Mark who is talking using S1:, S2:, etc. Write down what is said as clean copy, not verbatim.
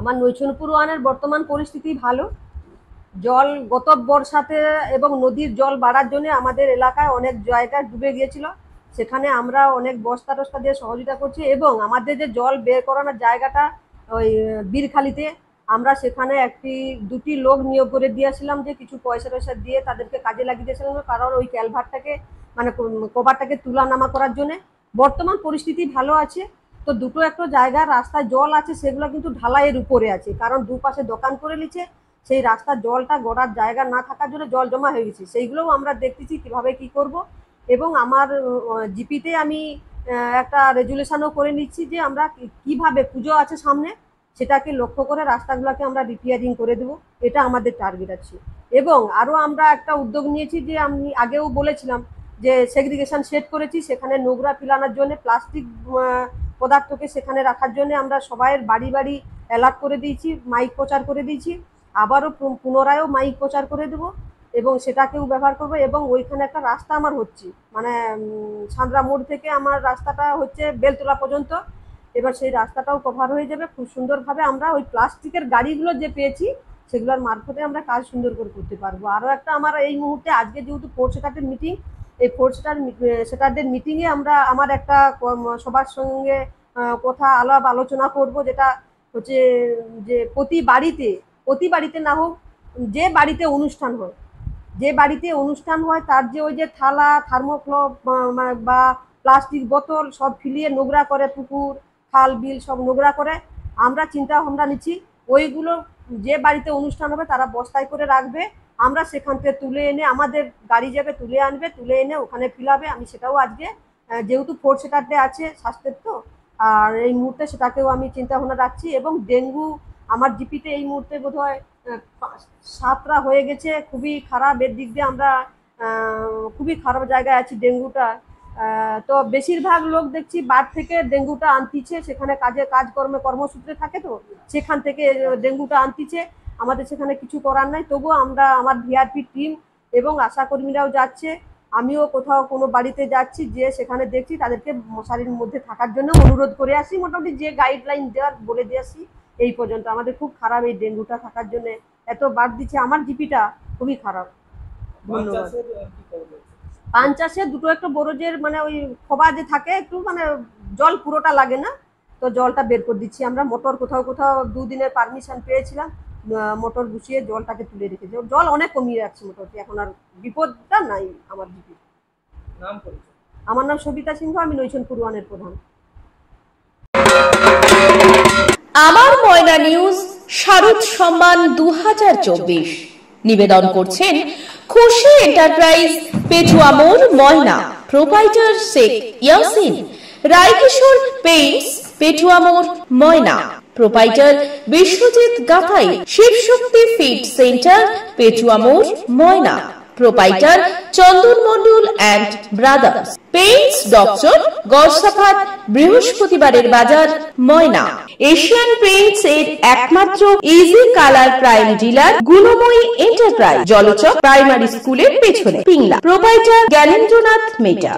S1: আমার নৈছনপুর ওয়ানের বর্তমান পরিস্থিতি ভালো। জল গত বর্ষাতে এবং নদীর জল বাড়ার জন্য আমাদের এলাকায় অনেক জায়গায় ডুবে গিয়েছিল, সেখানে আমরা অনেক বস্তা টস্তা দিয়ে সহযোগিতা করছি এবং আমাদের যে জল বের করানোর জায়গাটা ওই বীরখালিতে আমরা সেখানে দুটি লোক নিয়োগ করে দিয়েছিলাম, যে কিছু পয়সা টয়সা দিয়ে তাদেরকে কাজে লাগিয়ে দিয়েছিলাম, কারণ ওই ক্যালভারটাকে মানে কভারটাকে তুলা নামা করার জন্য। বর্তমান পরিস্থিতি ভালো আছে। তো দুটো একটা জায়গায় রাস্তায় জল আছে, সেগুলো কিন্তু ঢালাইয়ের উপরে আছে, কারণ দুপাশে দোকান করে নিচ্ছে, সেই রাস্তার জলটা গড়ার জায়গা না থাকার জন্য জল জমা হয়ে গেছে। সেইগুলোও আমরা দেখতেছি কিভাবে কি করব। এবং আমার জিপিতে আমি একটা রেজুলেশনও করে নিচ্ছি যে আমরা কিভাবে পুজো আছে সামনে, সেটাকে লক্ষ্য করে রাস্তাগুলোকে আমরা রিপেয়ারিং করে দেবো, এটা আমাদের টার্গেট আছে। এবং আরও আমরা একটা উদ্যোগ নিয়েছি, যে আমি আগেও বলেছিলাম যে সেগ্রিগেশন সেট করেছি, সেখানে নোংরা ফেলানোর জন্য প্লাস্টিক পদার্থকে সেখানে রাখার জন্য আমরা সবাইয়ের বাড়ি বাড়ি অ্যালার্ট করে দিয়েছি, মাইক প্রচার করে দিয়েছি। আবারও পুনরায়ও মাইক প্রচার করে দেবো এবং সেটাকেও ব্যবহার করবো। এবং ওইখানে একটা রাস্তা আমার হচ্ছে, মানে সান্দ্রা মোড় থেকে আমার রাস্তাটা হচ্ছে বেলতলা পর্যন্ত। এবার সেই রাস্তাটাও কভার হয়ে যাবে খুব সুন্দরভাবে। আমরা ওই প্লাস্টিকের গাড়িগুলো যে পেয়েছি সেগুলোর মারফতে আমরা কাজ সুন্দর করে করতে পারবো। আরও একটা আমার এই মুহূর্তে আজকে যেহেতু ফোর্থ সেটারদের মিটিং, এই ফোর্থ সেটারদের মিটিংয়ে আমার একটা সবার সঙ্গে কথা আলোচনা করব, যেটা হচ্ছে যে প্রতি বাড়িতে না হোক, যে বাড়িতে অনুষ্ঠান হয় তার যে ওই যে থালা থার্মোক্লব বা প্লাস্টিক বোতল সব ফিলিয়ে নোংরা করে, পুকুর খাল বিল সব নোংরা করে, আমরা চিন্তা ভাবনা নিচ্ছি ওইগুলো যে বাড়িতে অনুষ্ঠান হবে তারা বস্তায় করে রাখবে, আমরা সেখান থেকে তুলে এনে আমাদের গাড়ি যাবে তুলে আনবে, তুলে এনে ওখানে ফিলাবে। আমি সেটাও আজকে যেহেতু ফোর্থ সেটারডে আছে স্বাস্থ্যের, তো আর এই মুহূর্তে সেটাকেও আমি চিন্তা ভাবনা রাখছি। এবং ডেঙ্গু আমার জিপিতে এই মুহূর্তে বোধহয় 7টা হয়ে গেছে, খুবই খারাপ। এর দিক দিয়ে আমরা খুবই খারাপ জায়গায় আছি ডেঙ্গুটা। তো বেশিরভাগ লোক দেখছি বার থেকে ডেঙ্গুটা আনতিছে, সেখানে কর্মসূত্রে থাকে, তো সেখান থেকে ডেঙ্গুটা আনতিছে। আমাদের সেখানে কিছু করার নাই, তবুও আমরা আমার ভিআরপি টিম এবং আশাকর্মীরাও যাচ্ছে, আমিও কোথাও কোনো বাড়িতে যাচ্ছি, যে সেখানে দেখছি তাদেরকে মশারির মধ্যে থাকার জন্য অনুরোধ করে আসি। মোটামুটি যে গাইডলাইন দেওয়ার বলে দিয়ে আসি। এই পর্যন্ত আমাদের খুব খারাপ এই ডেঙ্গুটা থাকার জন্য, এত বাদ দিচ্ছে আমার জিপিটা খুবই খারাপ। ধন্যবাদ। পান চাষে দুটো একটা বরজের মানে ওই খোবা যে থাকে একটু, মানে জল পুরোটা লাগে না, তো জলটা বের করে দিচ্ছি আমরা। মোটর কোথাও 2 দিনের পারমিশন পেয়েছিলাম, মোটর গুছিয়ে জলটাকে তুলে রেখেছি। জল অনেক কমিয়ে যাচ্ছে মোটামুটি, এখন আর বিপদটা নাই আমার জিপি। আমার নাম সবিতা সিংহ, আমি নৈছনপুর ওয়ানের প্রধান।
S2: আমার ময়না নিউজ শারদ সম্মান 2024 নিবেদন করছেন খুশি এন্টারপ্রাইজ, পেটুয়া মোড়, ময়না। প্রোপাইটার শেখ ইয়াসিন। রায়কিশোর পেইন্টস, পেটুয়া মোড়, Moyna. Proprietor Biswajit Gathai. Shibshakti feed centre, Petua মোড়, Moyna. Proprietor Chandan Mondal and brothers. Paints doctor, Garhsafat, বৃহস্পতিবারের বাজার, ময়না। এশিয়ান পেইন্টস এর একমাত্র easy colour prime dealer Gunmoyee enterprise, Jalchak primary স্কুলের পেছনে, পিংলা। প্রোপাইটার জ্ঞানেন্দ্রনাথ মেটা।